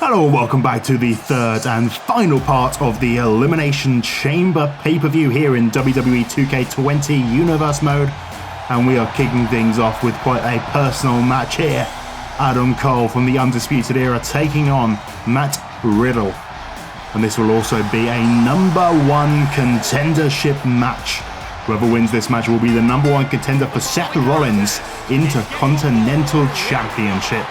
Hello and welcome back to the third and final part of the Elimination Chamber pay-per-view here in WWE 2K20 Universe mode, and we are kicking things off with quite a personal match here. Adam Cole from the Undisputed Era taking on Matt Riddle, and this will also be a #1 contendership match. Whoever wins this match will be the #1 contender for Seth Rollins' Intercontinental Championship.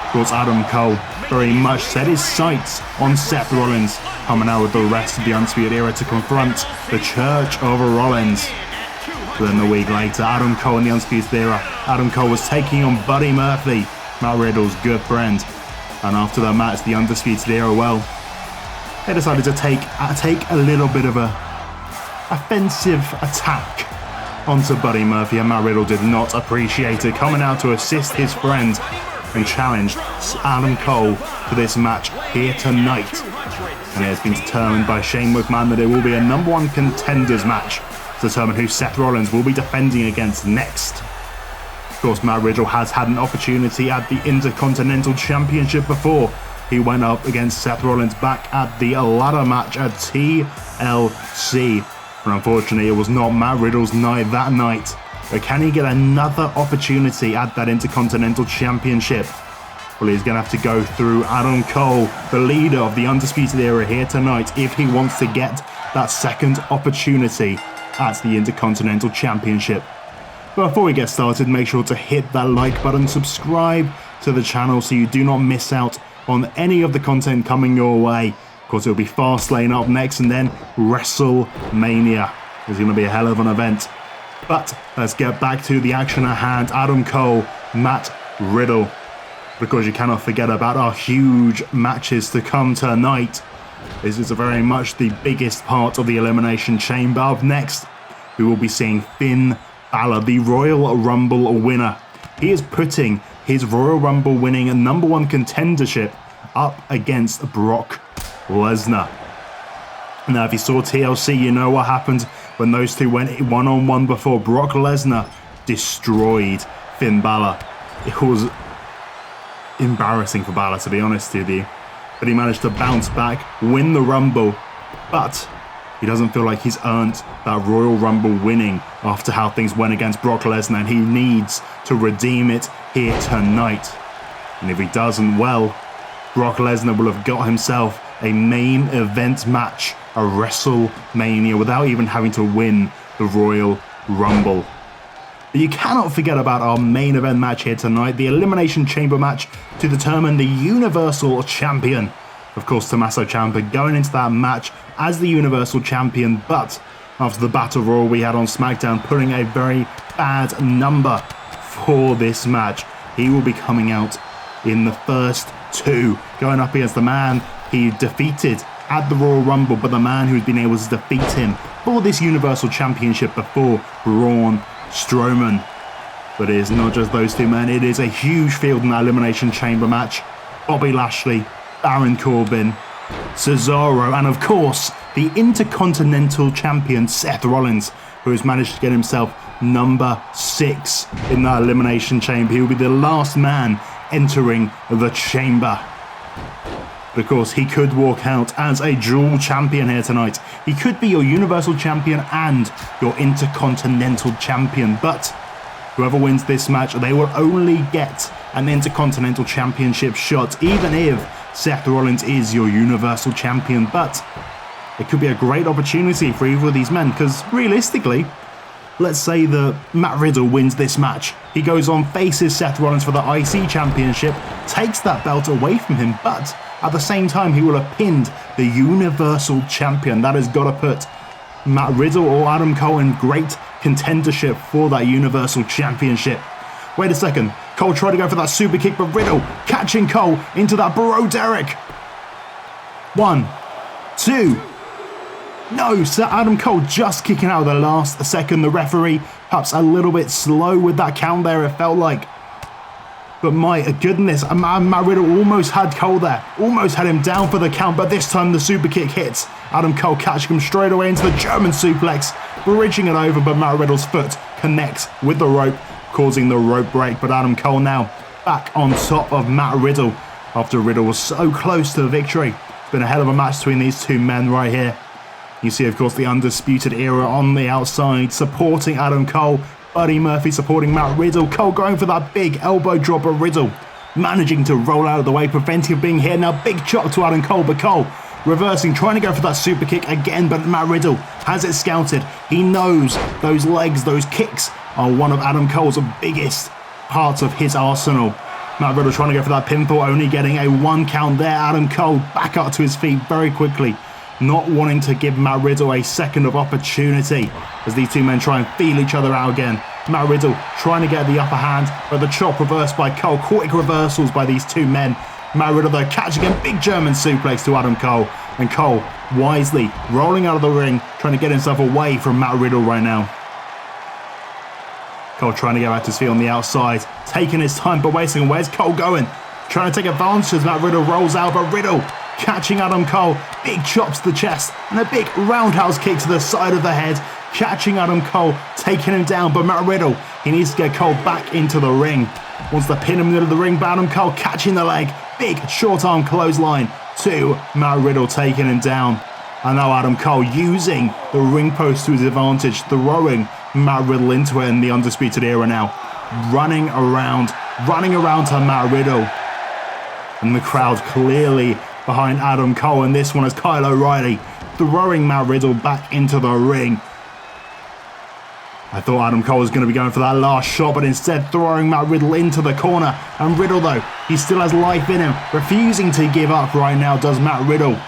Of course, Adam Cole very much set his sights on Seth Rollins, coming out with the rest of the Undisputed Era to confront the Church of Rollins. But then a week later, Adam Cole in the Undisputed Era, Adam Cole was taking on Buddy Murphy, Matt Riddle's good friend. And after the match, the Undisputed Era, well, they decided to take a little bit of a offensive attack onto Buddy Murphy, and Matt Riddle did not appreciate it, coming out to assist his friend and challenged Adam Cole for this match here tonight. And it has been determined by Shane McMahon that it will be a #1 contenders match to determine who Seth Rollins will be defending against next. Of course, Matt Riddle has had an opportunity at the Intercontinental Championship before. He went up against Seth Rollins back at the ladder match at TLC. And unfortunately, it was not Matt Riddle's night that night. But can he get another opportunity at that Intercontinental Championship? Well, he's going to have to go through Adam Cole, the leader of the Undisputed Era here tonight, if he wants to get that second opportunity at the Intercontinental Championship. But before we get started, make sure to hit that like button, subscribe to the channel so you do not miss out on any of the content coming your way. Of course, it'll be Fastlane up next and then WrestleMania. It's going to be a hell of an event. But let's get back to the action at hand. Adam Cole, Matt Riddle. Because you cannot forget about our huge matches to come tonight. This is very much the biggest part of the Elimination Chamber. Up next, we will be seeing Finn Balor, the Royal Rumble winner. He is putting his Royal Rumble winning #1 contendership up against Brock Lesnar. Now, if you saw TLC, you know what happened when those two went one-on-one before. Brock Lesnar destroyed Finn Balor. It was embarrassing for Balor, to be honest with you. But he managed to bounce back, win the Rumble, but he doesn't feel like he's earned that Royal Rumble winning after how things went against Brock Lesnar, and he needs to redeem it here tonight. And if he doesn't, well, Brock Lesnar will have got himself a main event match, a WrestleMania, without even having to win the Royal Rumble. But you cannot forget about our main event match here tonight, the Elimination Chamber match to determine the Universal Champion. Of course, Tommaso Ciampa going into that match as the Universal Champion, but after the Battle Royal we had on SmackDown putting a very bad number for this match, he will be coming out in the first two, going up against the man he defeated at the Royal Rumble, but the man who's been able to defeat him for this Universal Championship before, Braun Strowman. But it is not just those two men, it is a huge field in that Elimination Chamber match. Bobby Lashley, Baron Corbin, Cesaro, and of course, the Intercontinental Champion Seth Rollins, who has managed to get himself #6 in that Elimination Chamber. He will be the last man entering the chamber. Of course, he could walk out as a dual champion here tonight. He could be your Universal Champion and your Intercontinental Champion, but whoever wins this match, they will only get an Intercontinental Championship shot, even if Seth Rollins is your Universal Champion. But it could be a great opportunity for either of these men, because realistically, let's say that Matt Riddle wins this match. He goes on, faces Seth Rollins for the IC Championship, takes that belt away from him, but at the same time, he will have pinned the Universal Champion. That has got to put Matt Riddle or Adam Cole in great contendership for that Universal Championship. Wait a second. Cole tried to go for that super kick, but Riddle catching Cole into that Bro Derek. 1, 2. No, Sir Adam Cole just kicking out at the last second. The referee perhaps a little bit slow with that count there, it felt like. But my goodness, Matt Riddle almost had Cole there. Almost had him down for the count, but this time the super kick hits. Adam Cole catching him straight away into the German suplex, bridging it over, but Matt Riddle's foot connects with the rope, causing the rope break. But Adam Cole now back on top of Matt Riddle. after Riddle was so close to victory. It's been a hell of a match between these two men right here. You see, of course, the Undisputed Era on the outside, supporting Adam Cole. Buddy Murphy supporting Matt Riddle. Cole going for that big elbow drop of Riddle, managing to roll out of the way, preventing him being hit. Now, big chop to Adam Cole, but Cole reversing, trying to go for that super kick again, but Matt Riddle has it scouted. He knows those legs, those kicks are one of Adam Cole's biggest parts of his arsenal. Matt Riddle trying to go for that pinfall, only getting a 1 count there. Adam Cole back up to his feet very quickly, not wanting to give Matt Riddle a second of opportunity as these two men try and feel each other out again. Matt Riddle trying to get the upper hand, but the chop reversed by Cole. Quick reversals by these two men. Matt Riddle though catching a big German suplex to Adam Cole, and Cole wisely rolling out of the ring, trying to get himself away from Matt Riddle right now. Cole trying to get back to his feet on the outside, taking his time, but waiting. Where's Cole going? Trying to take advantage as Matt Riddle rolls out, but Riddle catching Adam Cole. Big chops to the chest and a big roundhouse kick to the side of the head, catching Adam Cole, taking him down. But Matt Riddle, he needs to get Cole back into the ring. Wants to pin him in the middle of the ring, but Adam Cole catching the leg. Big short arm clothesline to Matt Riddle, taking him down. And now Adam Cole using the ring post to his advantage, throwing Matt Riddle into it in the Undisputed Era now. Running around to Matt Riddle. And the crowd clearly behind Adam Cole, and this one is Kyle O'Reilly throwing Matt Riddle back into the ring. I thought Adam Cole was going to be going for that last shot, but instead throwing Matt Riddle into the corner. And Riddle though, he still has life in him, refusing to give up right now does Matt Riddle.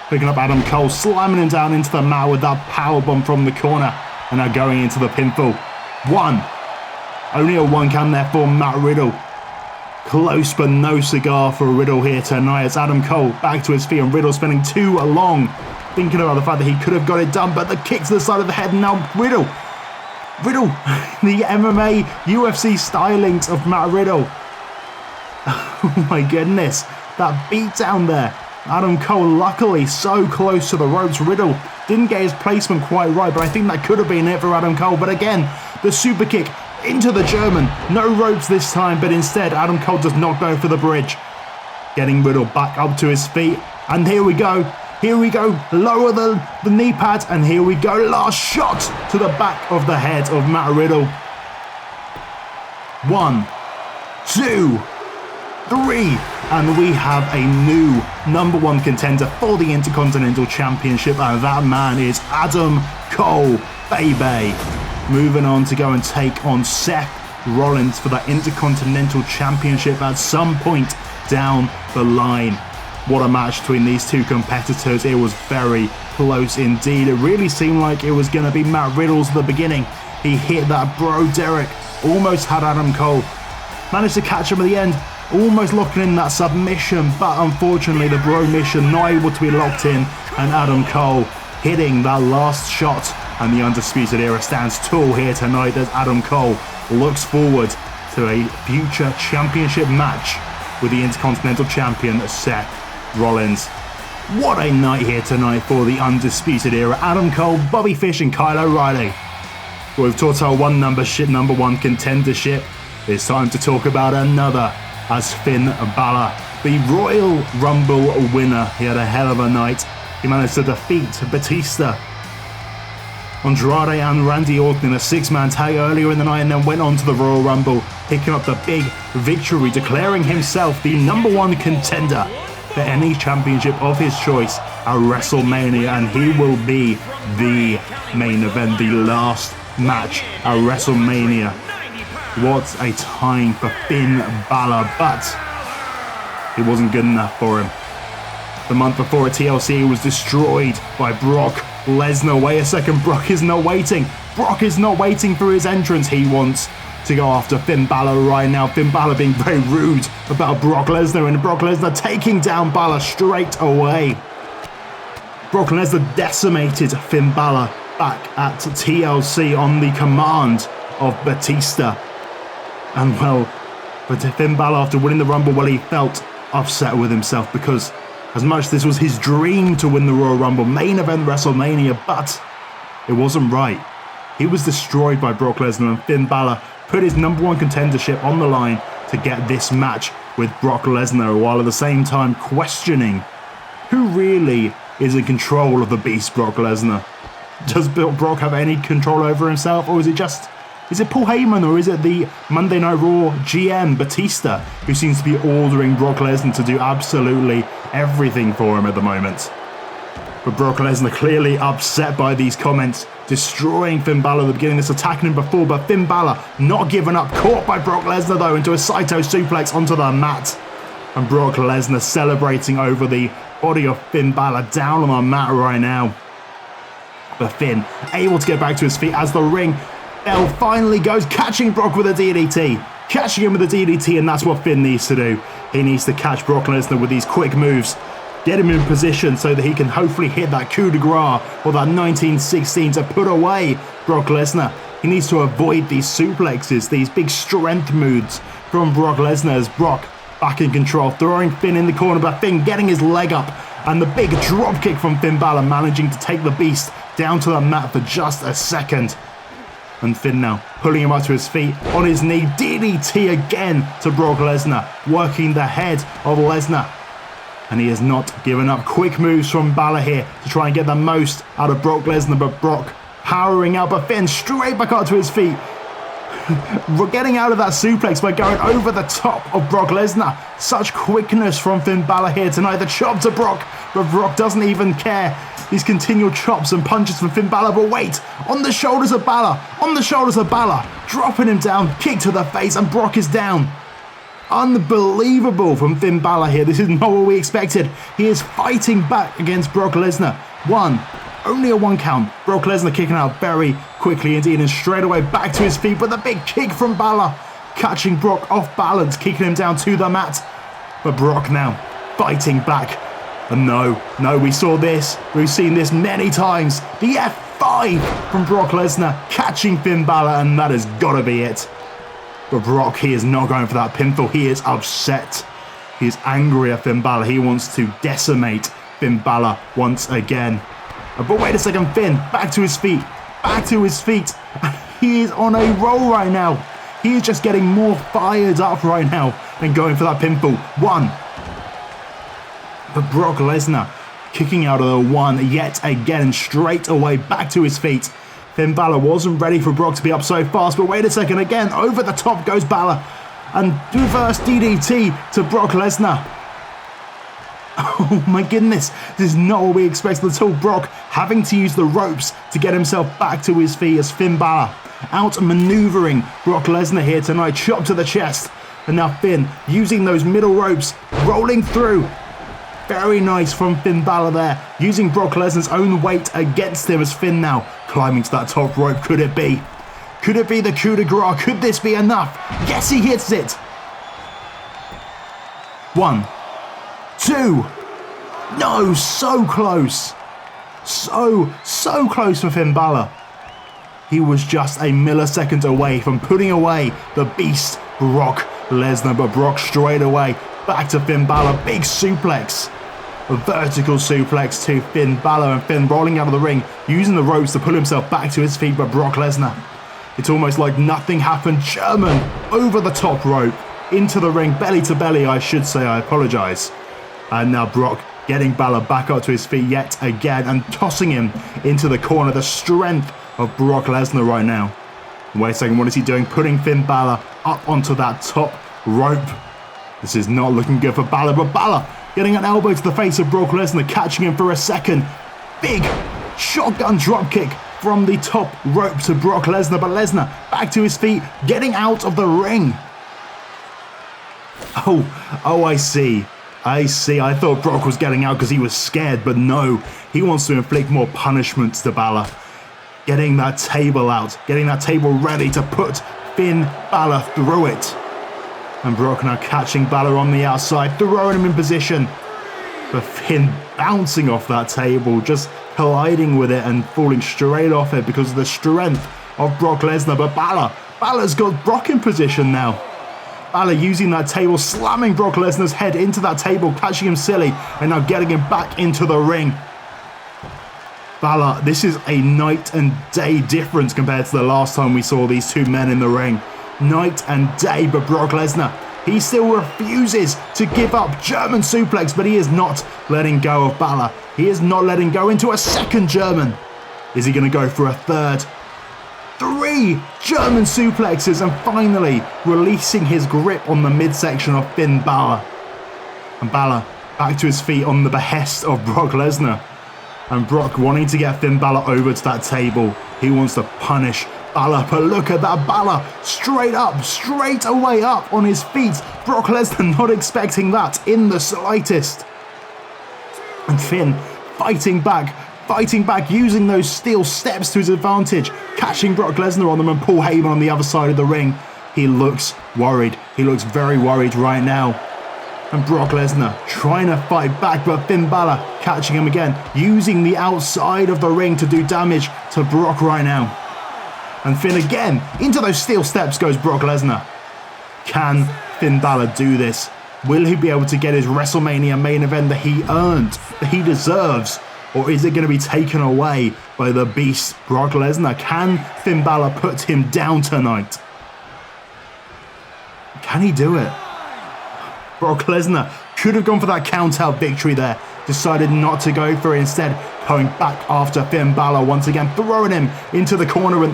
Picking up Adam Cole, slamming him down into the mat with that powerbomb from the corner. And now going into the pinfall. One. Only a 1 count there for Matt Riddle. Close but no cigar for Riddle here tonight. It's Adam Cole back to his feet and Riddle spending too long thinking about the fact that he could have got it done, but the kick to the side of the head, and now Riddle, the MMA UFC stylings of Matt Riddle. Oh my goodness, that beat down there. Adam Cole luckily so close to the ropes. Riddle didn't get his placement quite right, but I think that could have been it for Adam Cole. But again, the super kick into the German. No ropes this time, but instead Adam Cole does not go for the bridge. Getting Riddle back up to his feet. And here we go. Lower the knee pad. And here we go. Last shot to the back of the head of Matt Riddle. 1, 2, 3. And we have a new #1 contender for the Intercontinental Championship. And that man is Adam Cole, baby. Moving on to go and take on Seth Rollins for the Intercontinental Championship at some point down the line. What a match between these two competitors. It was very close indeed. It really seemed like it was going to be Matt Riddle's at the beginning. He hit that Bro Derek, almost had Adam Cole. Managed to catch him at the end, almost locking in that submission, but unfortunately the Bro mission not able to be locked in, and Adam Cole hitting that last shot. And the Undisputed Era stands tall here tonight as Adam Cole looks forward to a future championship match with the Intercontinental Champion Seth Rollins. What a night here tonight for the Undisputed Era. Adam Cole, Bobby Fish and Kyle O'Reilly. Well, we've talked our #1 contendership. It's time to talk about another as Finn Balor, the Royal Rumble winner. He had a hell of a night. He managed to defeat Batista, Andrade and Randy Orton in a 6-man tag earlier in the night, and then went on to the Royal Rumble, picking up the big victory, declaring himself the #1 contender for any championship of his choice at WrestleMania, and he will be the main event, the last match at WrestleMania. What a time for Finn Balor, but it wasn't good enough for him. The month before at TLC, he was destroyed by Brock Lesnar. Wait a second, Brock is not waiting. Brock is not waiting for his entrance. He wants to go after Finn Balor right now. Finn Balor being very rude about Brock Lesnar, and Brock Lesnar taking down Balor straight away. Brock Lesnar decimated Finn Balor back at TLC on the command of Batista. And well, but Finn Balor, after winning the Rumble, well, he felt upset with himself because as much as this was his dream to win the Royal Rumble, main event WrestleMania, but it wasn't right. He was destroyed by Brock Lesnar, and Finn Balor put his #1 contendership on the line to get this match with Brock Lesnar, while at the same time questioning who really is in control of the beast Brock Lesnar. Does Brock have any control over himself, or is it Paul Heyman, or is it the Monday Night Raw GM, Batista, who seems to be ordering Brock Lesnar to do absolutely everything for him at the moment? But Brock Lesnar clearly upset by these comments, destroying Finn Balor at the beginning of this, attacking him before, but Finn Balor not giving up, caught by Brock Lesnar though into a Saito suplex onto the mat. And Brock Lesnar celebrating over the body of Finn Balor down on the mat right now. But Finn able to get back to his feet as the ring bell finally goes, catching Brock with a DDT. Catching him with a DDT, and that's what Finn needs to do. He needs to catch Brock Lesnar with these quick moves. Get him in position so that he can hopefully hit that coup de grace or that 1916 to put away Brock Lesnar. He needs to avoid these suplexes, these big strength moves from Brock Lesnar as Brock back in control, throwing Finn in the corner, but Finn getting his leg up, and the big drop kick from Finn Balor managing to take the beast down to the mat for just a second. And Finn now pulling him up to his feet, on his knee, DDT again to Brock Lesnar, working the head of Lesnar. And he has not given up. Quick moves from Balor here to try and get the most out of Brock Lesnar, but Brock powering out, but Finn straight back up to his feet. We're getting out of that suplex by going over the top of Brock Lesnar. Such quickness from Finn Balor here tonight. The chop to Brock, but Brock doesn't even care. These continual chops and punches from Finn Balor, but wait, on the shoulders of Balor, dropping him down, kick to the face, and Brock is down. Unbelievable from Finn Balor here. This is not what we expected. He is fighting back against Brock Lesnar. Only a one count. Brock Lesnar kicking out very quickly indeed, and straight away back to his feet, but the big kick from Balor, catching Brock off balance, kicking him down to the mat. But Brock now fighting back. And no, we saw this. We've seen this many times. The F5 from Brock Lesnar, catching Finn Balor, and that has got to be it. But Brock, he is not going for that pinfall. He is upset. He is angry at Finn Balor. He wants to decimate Finn Balor once again. But wait a second, Finn, back to his feet. He is on a roll right now. He is just getting more fired up right now and going for that pinfall. But Brock Lesnar kicking out of the one yet again, straight away back to his feet. Finn Balor wasn't ready for Brock to be up so fast, but wait a second, again, over the top goes Balor, and reverse DDT to Brock Lesnar. Oh my goodness, this is not what we expected at all. Brock having to use the ropes to get himself back to his feet as Finn Balor out-maneuvering Brock Lesnar here tonight, chop to the chest, and now Finn using those middle ropes, rolling through. Very nice from Finn Balor there, using Brock Lesnar's own weight against him as Finn now climbing to that top rope. Could it be? Could it be the coup de grace? Could this be enough? Yes, he hits it. 1, 2. No, so close. So close for Finn Balor. He was just a millisecond away from putting away the beast, Brock Lesnar, but Brock straight away back to Finn Balor. Big suplex. A vertical suplex to Finn Balor, and Finn rolling out of the ring, using the ropes to pull himself back to his feet, but Brock Lesnar. It's almost like nothing happened. German over the top rope, into the ring, belly to belly, I should say, I apologise. And now Brock getting Balor back up to his feet yet again and tossing him into the corner. The strength of Brock Lesnar right now. Wait a second, what is he doing? Putting Finn Balor up onto that top rope. This is not looking good for Balor, but Balor getting an elbow to the face of Brock Lesnar, catching him for a second. Big shotgun dropkick from the top rope to Brock Lesnar, but Lesnar back to his feet, getting out of the ring. Oh, I see. I thought Brock was getting out because he was scared, but no. He wants to inflict more punishment to Balor. Getting that table out, getting that table ready to put Finn Balor through it. And Brock now catching Balor on the outside, throwing him in position. But Finn bouncing off that table, just colliding with it and falling straight off it because of the strength of Brock Lesnar. But Balor's got Brock in position now. Balor using that table, slamming Brock Lesnar's head into that table, catching him silly, and now getting him back into the ring. Balor, this is a night and day difference compared to the last time we saw these two men in the ring. Night and day, but Brock Lesnar, He still refuses to give up. German suplex, but he is not letting go of Balor. He is not letting go into a second German. Is he going to go for a third? 3 German suplexes, and finally releasing his grip on the midsection of Finn Balor. And Balor back to his feet on the behest of Brock Lesnar. And Brock wanting to get Finn Balor over to that table. He wants to punish Balor, but look at that. Balor straight away up on his feet. Brock Lesnar not expecting that in the slightest. And Finn fighting back, using those steel steps to his advantage, catching Brock Lesnar on them, and Paul Heyman on the other side of the ring. He looks worried. He looks very worried right now. And Brock Lesnar trying to fight back, but Finn Balor catching him again, using the outside of the ring to do damage to Brock right now. And Finn again, into those steel steps goes Brock Lesnar. Can Finn Balor do this? Will he be able to get his WrestleMania main event that he earned, that he deserves? Or is it going to be taken away by the beast, Brock Lesnar? Can Finn Balor put him down tonight? Can he do it? Brock Lesnar could have gone for that count-out victory there. Decided not to go for it, instead going back after Finn Balor once again, throwing him into the corner. And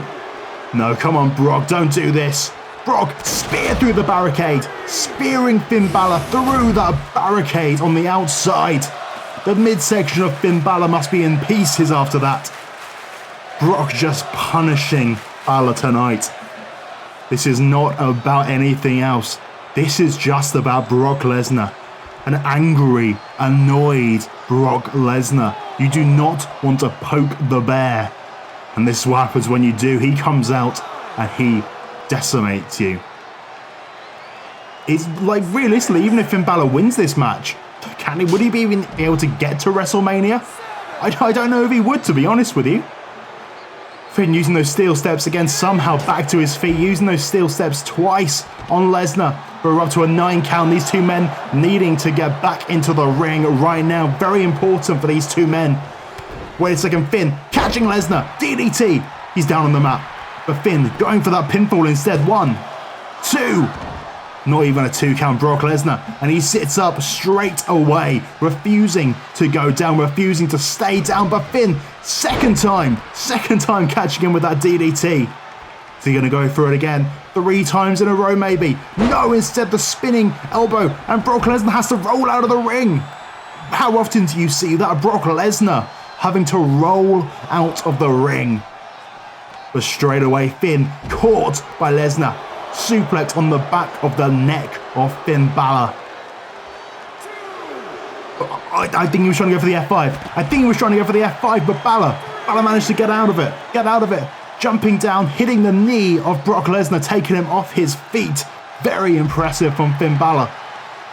no, come on, Brock, don't do this. Brock, spear through the barricade, spearing Finn Balor through that barricade on the outside. The midsection of Finn Balor must be in pieces after that. Brock just punishing Balor tonight. This is not about anything else. This is just about Brock Lesnar. An angry, annoyed Brock Lesnar. You do not want to poke the bear. And this is what happens when you do. He comes out and he decimates you. It's like, realistically, even if Finn Balor wins this match, would he even be able to get to WrestleMania? I don't know if he would, to be honest with you. Finn using those steel steps again, somehow back to his feet, using those steel steps twice on Lesnar. We're up to a 9 count. These two men needing to get back into the ring right now. Very important for these two men. Wait a second, Finn catching Lesnar. DDT. He's down on the mat. But Finn going for that pinfall instead. 1, 2. Not even a 2 count, Brock Lesnar. And he sits up straight away, refusing to go down, refusing to stay down. But Finn, second time catching him with that DDT. Is he going to go for it again? 3 times in a row maybe? No, instead the spinning elbow. And Brock Lesnar has to roll out of the ring. How often do you see that? Brock Lesnar having to roll out of the ring. But straight away, Finn caught by Lesnar. Suplex on the back of the neck of Finn Balor. I think he was trying to go for the F5. But Balor managed to get out of it. Jumping down, hitting the knee of Brock Lesnar, taking him off his feet. Very impressive from Finn Balor.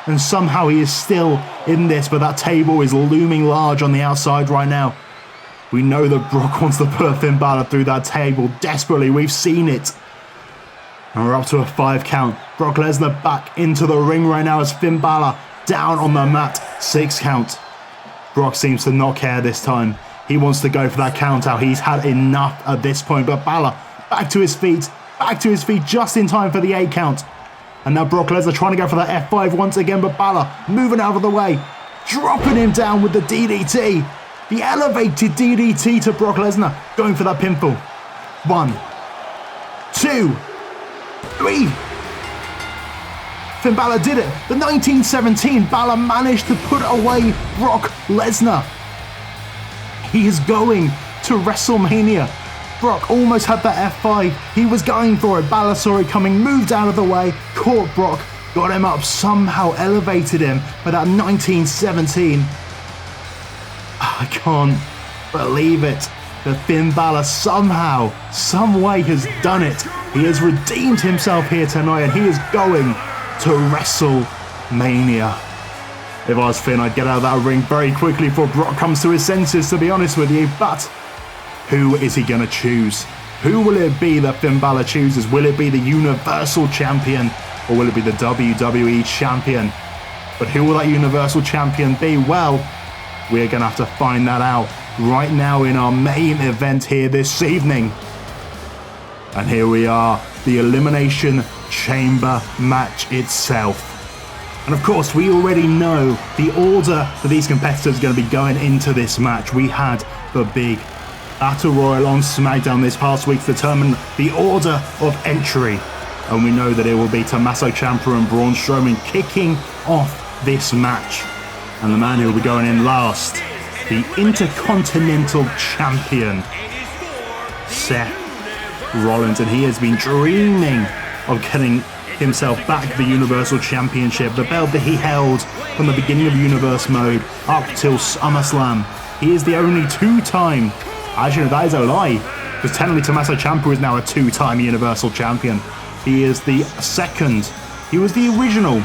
And somehow he is still in this, but that table is looming large on the outside right now. We know that Brock wants to put Finn Balor through that table desperately. We've seen it. And we're up to a 5 count. Brock Lesnar back into the ring right now as Finn Balor down on the mat. 6 count. Brock seems to not care this time. He wants to go for that count out. He's had enough at this point. But Balor back to his feet just in time for the 8 count. And now Brock Lesnar trying to go for that F5 once again. But Balor moving out of the way. Dropping him down with the DDT. The elevated DDT to Brock Lesnar. Going for that pinfall. 1, 2, 3. Finn Balor did it. The 1917 Balor managed to put away Brock Lesnar. He is going to WrestleMania. Brock almost had that F5. He was going for it. Balor saw it coming, moved out of the way, caught Brock, got him up, somehow elevated him for that 1917. I can't believe it. That Finn Balor somehow, some way has done it. He has redeemed himself here tonight and he is going to WrestleMania. If I was Finn, I'd get out of that ring very quickly before Brock comes to his senses, to be honest with you. But who is he going to choose? Who will it be that Finn Balor chooses? Will it be the Universal Champion or will it be the WWE Champion? But who will that Universal Champion be? Well, we're going to have to find that out right now in our main event here this evening. And here we are, the Elimination Chamber match itself. And of course, we already know the order that these competitors are going to be going into this match. We had the big Battle Royal on SmackDown this past week to determine the order of entry. And we know that it will be Tommaso Ciampa and Braun Strowman kicking off this match. And the man who will be going in last, the Intercontinental Champion, Seth Rollins, and he has been dreaming of getting himself back the Universal Championship, the belt that he held from the beginning of Universe Mode up till SummerSlam. He is the only two-time, actually that is a lie, because technically Tommaso Ciampa is now a two-time Universal Champion. He is the second, he was the original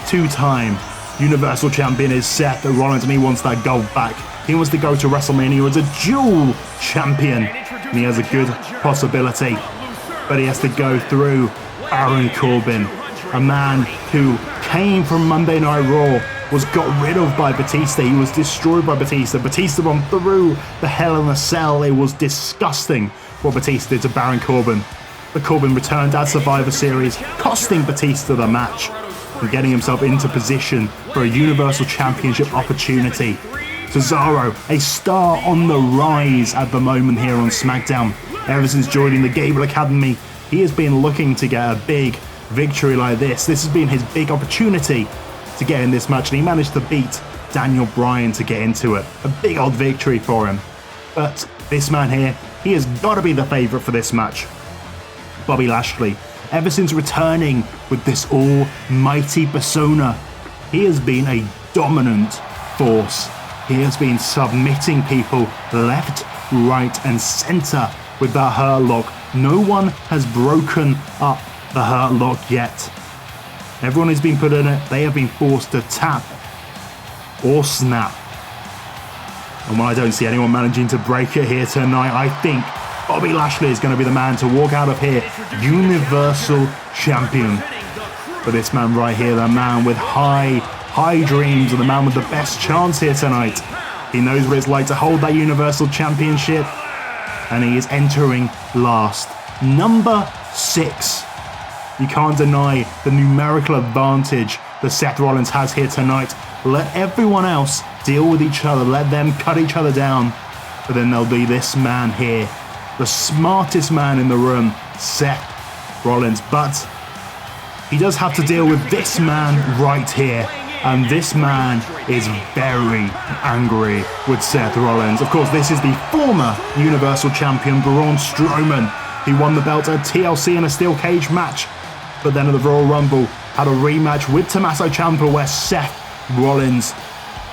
two-time Universal Champion is Seth Rollins, and he wants that gold back. He wants to go to WrestleMania as a dual champion, and he has a good possibility, but he has to go through Baron Corbin, a man who came from Monday Night Raw, was got rid of by Batista. He was destroyed by Batista. Batista won through the Hell in a Cell. It was disgusting what Batista did to Baron Corbin. But Corbin returned at Survivor Series, costing Batista the match and getting himself into position for a Universal Championship opportunity. Cesaro, a star on the rise at the moment here on SmackDown. Ever since joining the Gable Academy, he has been looking to get a big victory like this. This has been his big opportunity to get in this match, and he managed to beat Daniel Bryan to get into it. A big odd victory for him. But this man here, he has got to be the favourite for this match. Bobby Lashley, ever since returning with this almighty persona, he has been a dominant force. He has been submitting people left, right and centre with that Hurt Lock. No one has broken up the Hurt Lock yet. Everyone has been put in it. They have been forced to tap or snap. And while I don't see anyone managing to break it here tonight, I think Bobby Lashley is going to be the man to walk out of here Universal Champion. But this man right here, the man with high dreams, and the man with the best chance here tonight. He knows what it's like to hold that Universal Championship, and he is entering last. Number 6. You can't deny the numerical advantage that Seth Rollins has here tonight. Let everyone else deal with each other. Let them cut each other down. But then there'll be this man here, the smartest man in the room, Seth Rollins. But he does have to deal with this man right here. And this man is very angry with Seth Rollins. Of course, this is the former Universal Champion, Braun Strowman. He won the belt at TLC in a steel cage match, but then at the Royal Rumble had a rematch with Tommaso Ciampa where Seth Rollins,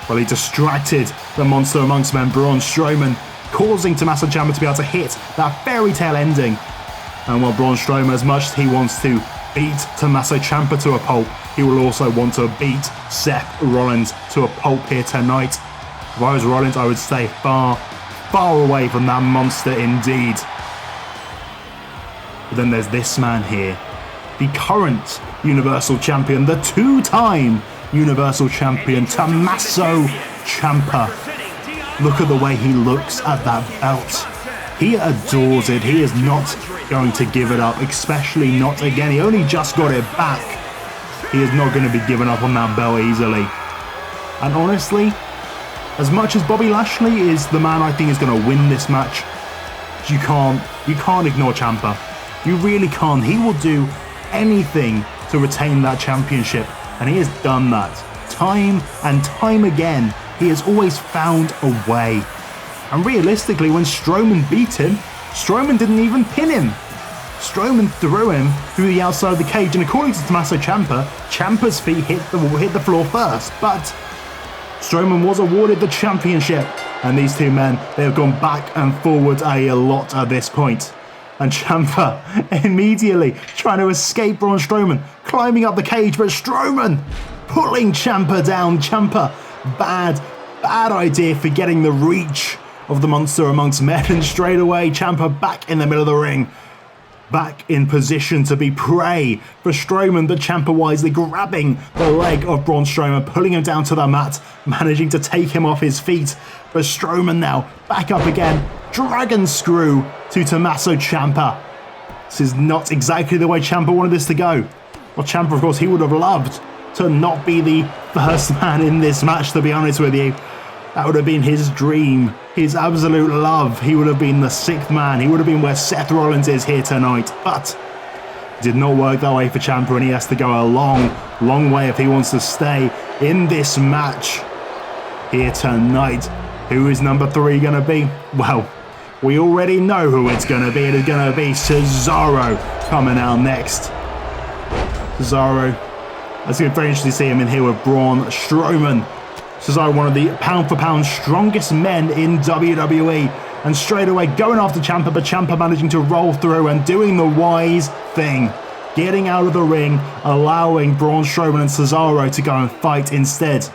well, he distracted the monster amongst men, Braun Strowman, causing Tommaso Ciampa to be able to hit that fairy tale ending. And while Braun Strowman, as much as he wants to beat Tommaso Ciampa to a pulp, he will also want to beat Seth Rollins to a pulp here tonight. If I was Rollins, I would stay far away from that monster indeed. But then there's this man here, the current Universal Champion, the two-time Universal Champion, Tommaso Ciampa. Look at the way he looks at that belt. He adores it. He is not going to give it up, especially not again. He only just got it back. He is not going to be giving up on that belt easily. And honestly, as much as Bobby Lashley is the man I think is going to win this match, you can't ignore Ciampa. You really can't. He will do anything to retain that championship, and he has done that. Time and time again, he has always found a way. And realistically, when Strowman beat him, Strowman didn't even pin him. Strowman threw him through the outside of the cage, and according to Tommaso Ciampa, Ciampa's feet hit the floor first, but Strowman was awarded the championship, and these two men, they have gone back and forward a lot at this point. And Ciampa immediately trying to escape Braun Strowman, climbing up the cage, but Strowman pulling Ciampa down. Ciampa, bad idea for getting the reach of the monster amongst men, and straight away Ciampa back in the middle of the ring, back in position to be prey for Strowman, but Ciampa wisely grabbing the leg of Braun Strowman, pulling him down to the mat, managing to take him off his feet. But Strowman now back up again, dragon screw to Tommaso Ciampa. This is not exactly the way Ciampa wanted this to go. Well, Ciampa, of course, he would have loved to not be the first man in this match, to be honest with you. That would have been his dream, his absolute love. He would have been the 6th man. He would have been where Seth Rollins is here tonight. But it did not work that way for Ciampa, and he has to go a long, long way if he wants to stay in this match here tonight. Who is number 3 going to be? Well, we already know who it's going to be. It is going to be Cesaro coming out next. Cesaro. It's going to be very interesting to see him in here with Braun Strowman. Cesaro, one of the pound-for-pound strongest men in WWE. And straight away going after Ciampa, but Ciampa managing to roll through and doing the wise thing. Getting out of the ring, allowing Braun Strowman and Cesaro to go and fight instead.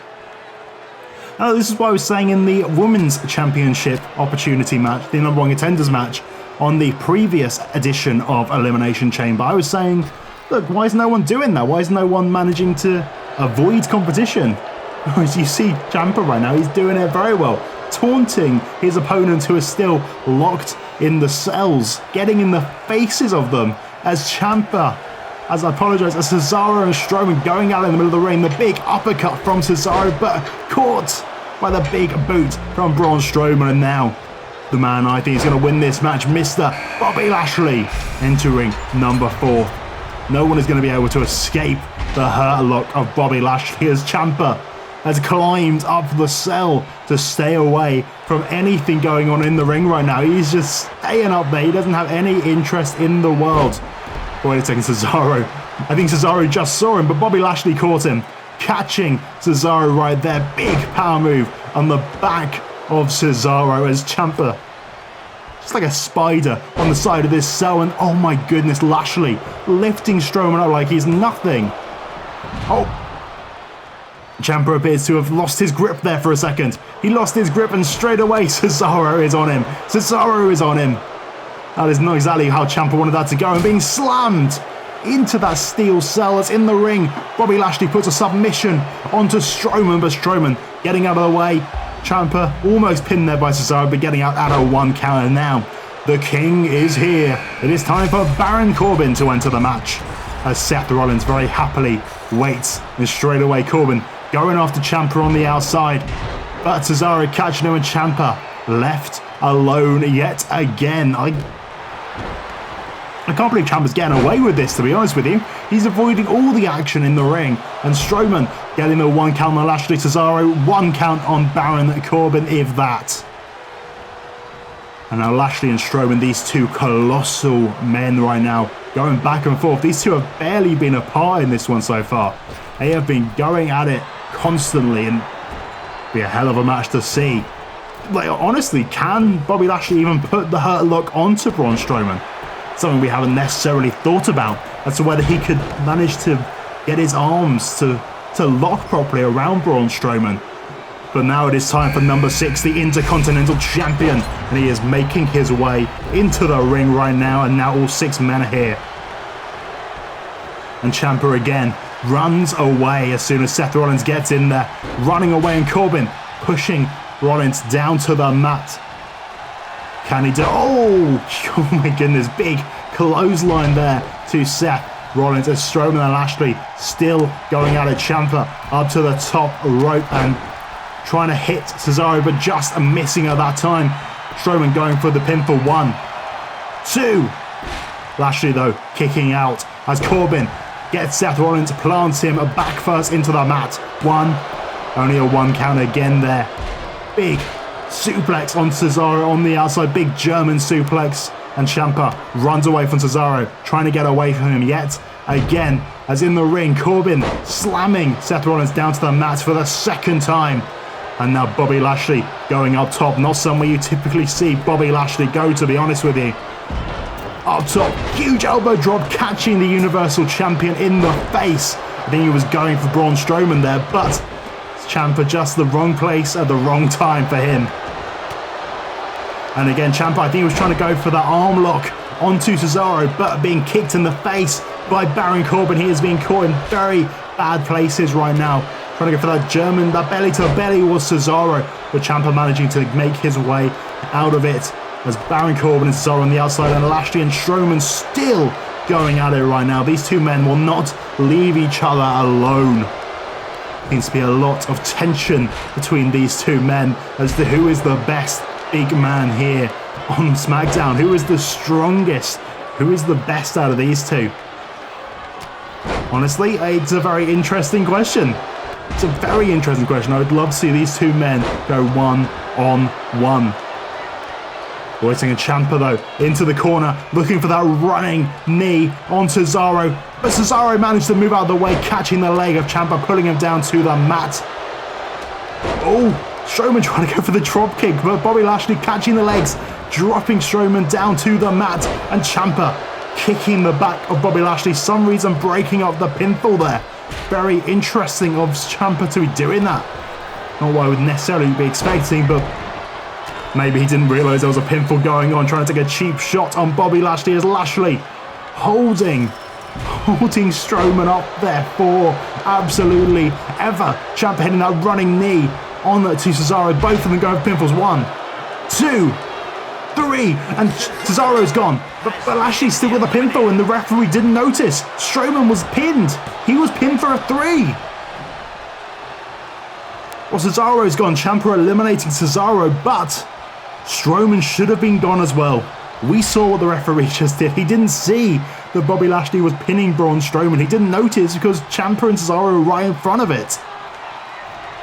Now, this is what I was saying in the Women's Championship opportunity match, the number 1 Contenders match, on the previous edition of Elimination Chamber. I was saying, look, why is no one doing that? Why is no one managing to avoid competition? As you see Ciampa right now, he's doing it very well. Taunting his opponents who are still locked in the cells. Getting in the faces of them as Ciampa, as Cesaro and Strowman going out in the middle of the ring. The big uppercut from Cesaro, but caught by the big boot from Braun Strowman. And now, the man I think is going to win this match, Mr. Bobby Lashley, entering number 4. No one is going to be able to escape the hurt look of Bobby Lashley as Ciampa has climbed up the cell to stay away from anything going on in the ring right now. He's just staying up there. He doesn't have any interest in the world. Wait a second, Cesaro. I think Cesaro just saw him, but Bobby Lashley caught him, catching Cesaro right there. Big power move on the back of Cesaro as Ciampa, just like a spider on the side of this cell. And oh my goodness, Lashley lifting Strowman up like he's nothing. Oh, Ciampa appears to have lost his grip there for a second. He lost his grip and straight away Cesaro is on him. Cesaro is on him. That is not exactly how Ciampa wanted that to go, and being slammed into that steel cell that's in the ring. Bobby Lashley puts a submission onto Strowman, but Strowman getting out of the way. Ciampa almost pinned there by Cesaro, but getting out at a 1 count. And now the king is here. It is time for Baron Corbin to enter the match, as Seth Rollins very happily waits, and straight away Corbin going after Ciampa on the outside, but Cesaro catching him, and Ciampa left alone yet again. I can't believe Ciampa's getting away with this, to be honest with you. He's avoiding all the action in the ring, and Strowman getting the 1 count on Lashley. Cesaro 1 count on Baron Corbin, if that. And now Lashley and Strowman, these 2 colossal men right now, going back and forth. These 2 have barely been apart in this one so far. They have been going at it constantly, and be a hell of a match to see. Like, honestly, can Bobby Lashley even put the hurt lock onto Braun Strowman? Something we haven't necessarily thought about as to whether he could manage to get his arms to lock properly around Braun Strowman. But now it is time for number 6, the Intercontinental Champion, and he is making his way into the ring right now, and now all 6 men are here. And Ciampa again runs away as soon as Seth Rollins gets in there, running away, and Corbin pushing Rollins down to the mat. Can he do? Oh my goodness, big clothesline there to Seth Rollins as Strowman and Lashley still going at it. Ciampa up to the top rope and trying to hit Cesaro, but just missing at that time. Strowman going for the pin for 1, 2. Lashley though kicking out as Corbin gets Seth Rollins, plants him back first into the mat. 1, only a 1 count again there. Big suplex on Cesaro on the outside, big German suplex, and Ciampa runs away from Cesaro, trying to get away from him yet again, as in the ring, Corbin slamming Seth Rollins down to the mat for the 2nd time. And now Bobby Lashley going up top, not somewhere you typically see Bobby Lashley go, to be honest with you. Up top, huge elbow drop, catching the Universal Champion in the face. I think he was going for Braun Strowman there, but Ciampa just the wrong place at the wrong time for him. And again, Ciampa, I think he was trying to go for that arm lock onto Cesaro, but being kicked in the face by Baron Corbin. He is being caught in very bad places right now. Trying to go for that belly to belly was Cesaro, but Ciampa managing to make his way out of it. as Baron Corbin and Cesaro on the outside, and Lashley and Strowman still going at it right now. These two men will not leave each other alone. Seems to be a lot of tension between these two men as to who is the best big man here on SmackDown. Who is the strongest? Who is the best out of these two? Honestly, it's a very interesting question. It's a very interesting question. I would love to see these two men go one-on-one. Waiting a Ciampa though, into the corner, looking for that running knee on Cesaro. But Cesaro managed to move out of the way, catching the leg of Ciampa, pulling him down to the mat. Oh, Strowman trying to go for the drop kick, but Bobby Lashley catching the legs, dropping Strowman down to the mat, and Ciampa kicking the back of Bobby Lashley, some reason breaking up the pinfall there. Very interesting of Ciampa to be doing that. Not what I would necessarily be expecting, but maybe he didn't realise there was a pinfall going on, trying to take a cheap shot on Bobby Lashley as Lashley holding Strowman up there for absolutely ever. Ciampa hitting that running knee on to Cesaro, both of them going for pinfalls. 1, 2, 3, and Cesaro's gone. But Lashley's still with a pinfall and the referee didn't notice. Strowman was pinned. He was pinned for a 3. Well, Cesaro's gone. Ciampa eliminating Cesaro, but Strowman should have been gone as well. We saw what the referee just did. He didn't see that Bobby Lashley was pinning Braun Strowman. He didn't notice because Ciampa and Cesaro were right in front of it.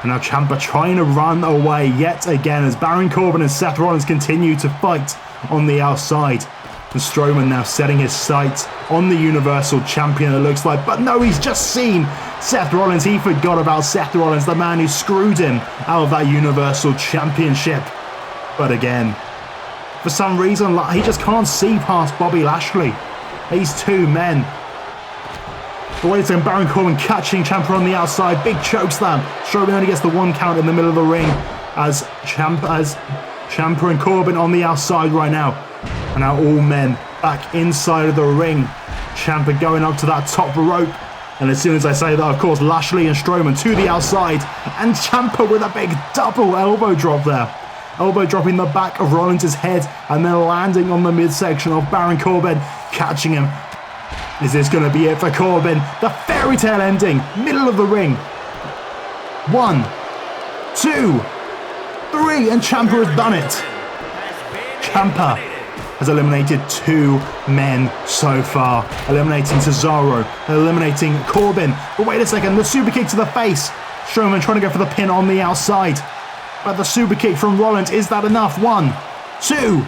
And now Ciampa trying to run away yet again as Baron Corbin and Seth Rollins continue to fight on the outside. And Strowman now setting his sights on the Universal Champion, it looks like. But no, he's just seen Seth Rollins. He forgot about Seth Rollins, the man who screwed him out of that Universal Championship. But again, for some reason, he just can't see past Bobby Lashley. These two men. But wait a second, Baron Corbin catching Ciampa on the outside. Big chokeslam. Strowman only gets the 1 count in the middle of the ring as Ciampa and Corbin on the outside right now. And now all men back inside of the ring. Ciampa going up to that top rope. And as soon as I say that, of course, Lashley and Strowman to the outside. And Ciampa with a big double elbow drop there. Elbow dropping the back of Rollins' head and then landing on the midsection of Baron Corbin, catching him. Is this going to be it for Corbin? The fairy tale ending, middle of the ring. 1, 2, 3, and Ciampa has done it. Ciampa has eliminated 2 men so far. Eliminating Cesaro, eliminating Corbin. But wait a second, the super kick to the face. Strowman trying to go for the pin on the outside. But the super kick from Rollins, is that enough? 1, 2.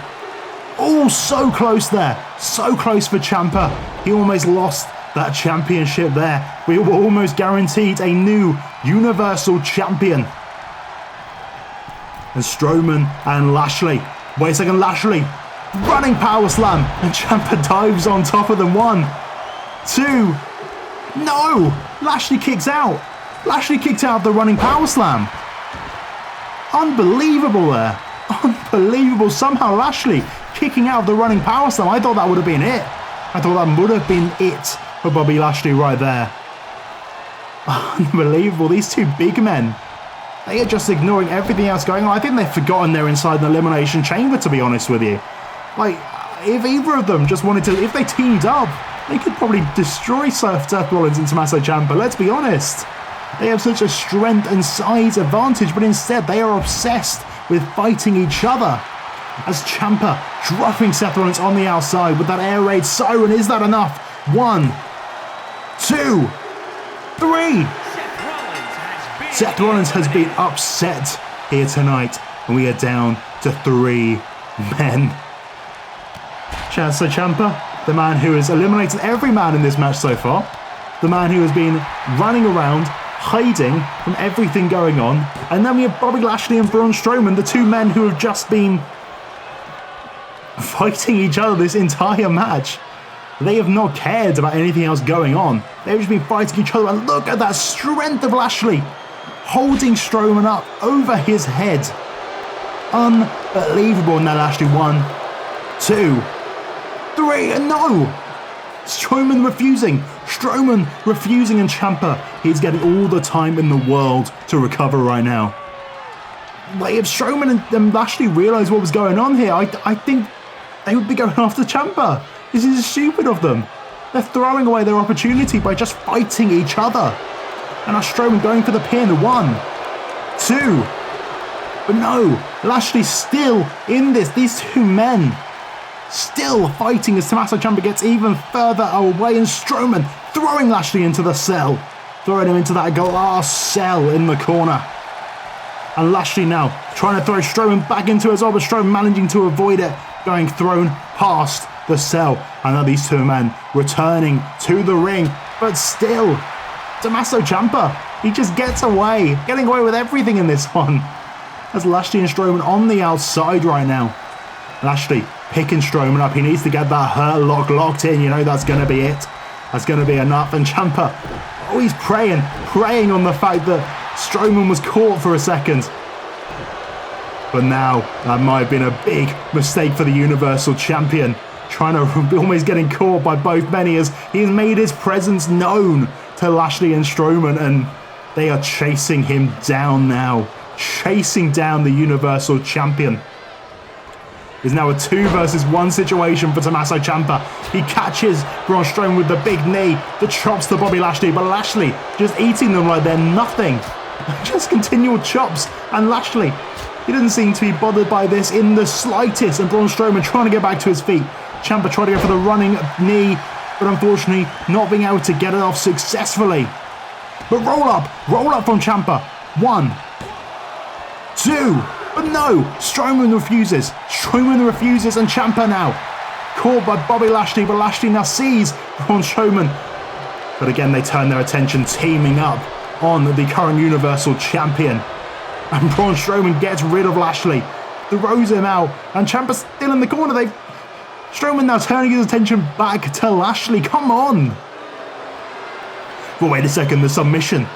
Oh, so close there. So close for Ciampa. He almost lost that championship there. We were almost guaranteed a new Universal Champion. And Strowman and Lashley. Wait a second, Lashley. Running power slam. And Ciampa dives on top of them. 1, 2. No! Lashley kicks out. Lashley kicked out of the running power slam. Unbelievable there. Unbelievable. Somehow Lashley kicking out of the running power slam. I thought that would have been it. I thought that would have been it for Bobby Lashley right there. Unbelievable. These two big men, they are just ignoring everything else going on. I think they've forgotten they're inside an Elimination Chamber, to be honest with you. Like, if either of them just wanted to, if they teamed up, they could probably destroy Seth Rollins and Tommaso Ciampa. Let's be honest. They have such a strength and size advantage, but instead they are obsessed with fighting each other. As Ciampa dropping Seth Rollins on the outside with that air raid siren. Is that enough? 1, 2, 3. Seth Rollins has been upset here tonight, and we are down to 3 men. Tommaso Ciampa, the man who has eliminated every man in this match so far, the man who has been running around, hiding from everything going on, and then we have Bobby Lashley and Braun Strowman, the 2 men who have just been fighting each other this entire match. They have not cared about anything else going on. They've just been fighting each other, and look at that strength of Lashley holding Strowman up over his head. Unbelievable. Now Lashley, 1, 2, 3, and no! Strowman refusing, and Ciampa, he's getting all the time in the world to recover right now. Like, if Strowman and Lashley realised what was going on here, I think they would be going after Ciampa. This is stupid of them. They're throwing away their opportunity by just fighting each other. And now Strowman going for the pin. 1, 2. But no, Lashley's still in this. These two men still fighting as Tommaso Ciampa gets even further away. And Strowman throwing Lashley into the cell. Throwing him into that glass cell in the corner. And Lashley now trying to throw Strowman back into his but Strowman managing to avoid it. Going thrown past the cell. And now these two men returning to the ring. But still, Tommaso Ciampa, he just gets away. Getting away with everything in this one. As Lashley and Strowman on the outside right now. Lashley picking Strowman up. He needs to get that hurt lock locked in. You know that's going to be it. That's going to be enough. And Ciampa, oh, he's praying on the fact that Strowman was caught for a second. But now, that might have been a big mistake for the Universal Champion. Trying to almost getting caught by both men as he has made his presence known to Lashley and Strowman. And they are chasing him down now. Chasing down the Universal Champion. It's now a 2 versus 1 situation for Tommaso Ciampa. He catches Braun Strowman with the big knee, the chops to Bobby Lashley, but Lashley just eating them like they're nothing. Just continual chops, and Lashley, he doesn't seem to be bothered by this in the slightest, and Braun Strowman trying to get back to his feet. Ciampa trying to go for the running knee, but unfortunately not being able to get it off successfully. But roll up from Ciampa. 1, 2, but no, Strowman refuses, and Ciampa now caught by Bobby Lashley, but Lashley now sees Braun Strowman. But again, they turn their attention, teaming up on the current Universal Champion. And Braun Strowman gets rid of Lashley, throws him out, and Ciampa's still in the corner. Strowman now turning his attention back to Lashley. Come on! But wait a second, the submission.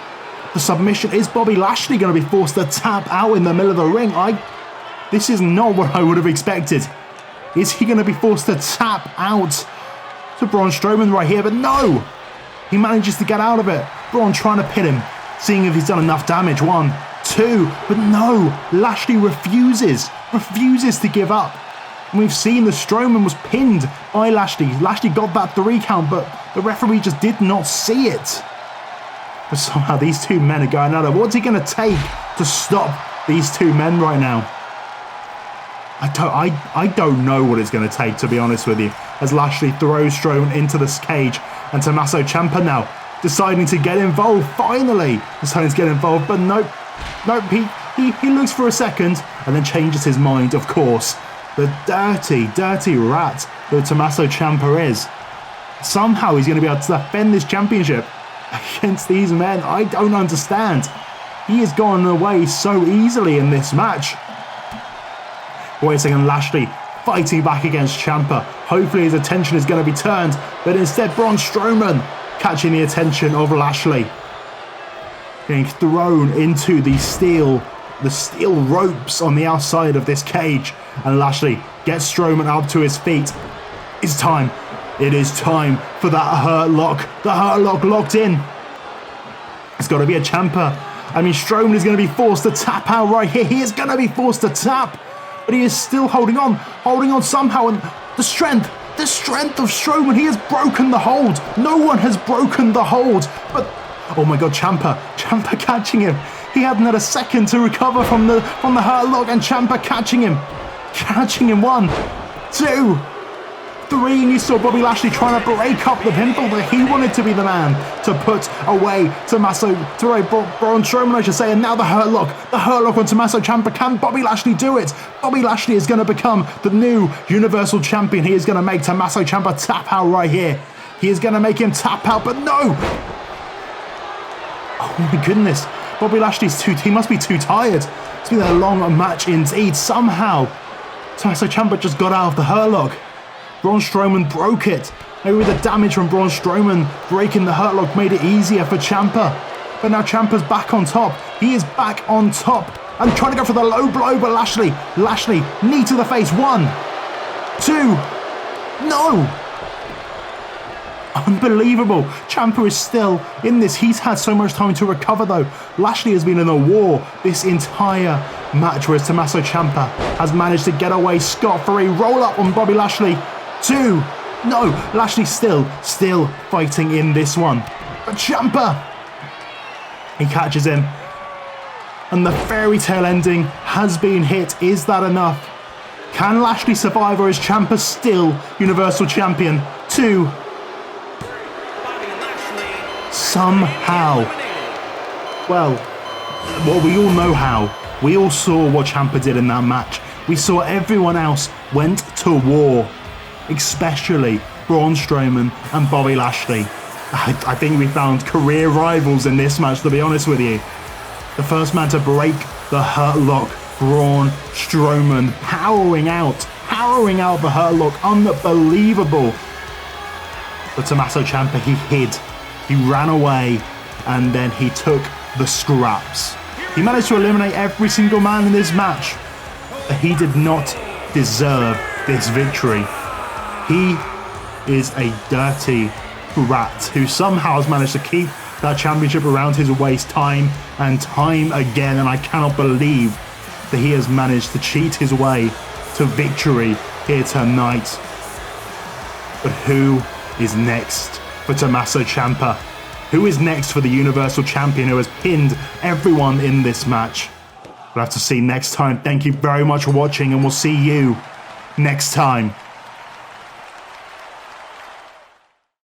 Is Bobby Lashley going to be forced to tap out in the middle of the ring? This is not what I would have expected. Is he going to be forced to tap out to Braun Strowman right here? But no! He manages to get out of it. Braun trying to pin him, seeing if he's done enough damage. 1, 2, but no! Lashley refuses to give up. And we've seen the Strowman was pinned by Lashley. Lashley got that 3 count, but the referee just did not see it. But somehow these two men are going at it. What's he going to take to stop these two men right now? I don't know what it's going to take, to be honest with you. As Lashley throws Strowman into this cage. And Tommaso Ciampa now deciding to get involved. Finally deciding to get involved. But nope. He looks for a second and then changes his mind, of course. The dirty rat that Tommaso Ciampa is. Somehow he's going to be able to defend this championship against these men. I don't understand. He has gone away so easily in this match. Wait a second, Lashley fighting back against Ciampa. Hopefully his attention is going to be turned, but instead Braun Strowman catching the attention of Lashley. Getting thrown into the steel ropes on the outside of this cage. And Lashley gets Strowman up to his feet. It's time. It is time for that hurt lock. The hurt lock locked in. It's got to be a Ciampa. Strowman is going to be forced to tap out right here. He is going to be forced to tap. But he is still holding on somehow. And the strength of Strowman. He has broken the hold. No one has broken the hold. But, oh my God, Ciampa catching him. He hadn't had a second to recover from the hurt lock. And Ciampa catching him. 1, 2, 3, and you saw Bobby Lashley trying to break up the pinfall, but he wanted to be the man to put away Braun Strowman, I should say, and now the hurt lock on Tommaso Ciampa. Can Bobby Lashley do it? Bobby Lashley is going to become the new Universal Champion. He is going to make Tommaso Ciampa tap out right here. He is going to make him tap out, but no! Oh my goodness, Bobby Lashley's he must be too tired. It's been a long match indeed. Somehow, Tommaso Ciampa just got out of the hurt lock. Braun Strowman broke it. Maybe the damage from Braun Strowman breaking the hurt lock made it easier for Ciampa. But now Ciampa's back on top. He is back on top. And trying to go for the low blow, but Lashley, knee to the face. 1, 2, no! Unbelievable. Ciampa is still in this. He's had so much time to recover though. Lashley has been in a war this entire match, whereas Tommaso Ciampa has managed to get away scot-free. Roll up on Bobby Lashley. 2. No, Lashley still fighting in this one. But Ciampa, he catches him. And the fairy tale ending has been hit. Is that enough? Can Lashley survive, or is Ciampa still Universal Champion? 2. Somehow. Well, we all know how. We all saw what Ciampa did in that match. We saw everyone else went to war, especially Braun Strowman and Bobby Lashley. I think we found career rivals in this match, to be honest with you. The first man to break the Hurt Lock, Braun Strowman, powering out the Hurt Lock, unbelievable. But Tommaso Ciampa, he hid, he ran away, and then he took the scraps. He managed to eliminate every single man in this match, but he did not deserve this victory. He is a dirty rat who somehow has managed to keep that championship around his waist time and time again, and I cannot believe that he has managed to cheat his way to victory here tonight. But who is next for Tommaso Ciampa? Who is next for the Universal Champion who has pinned everyone in this match? We'll have to see next time. Thank you very much for watching, and we'll see you next time.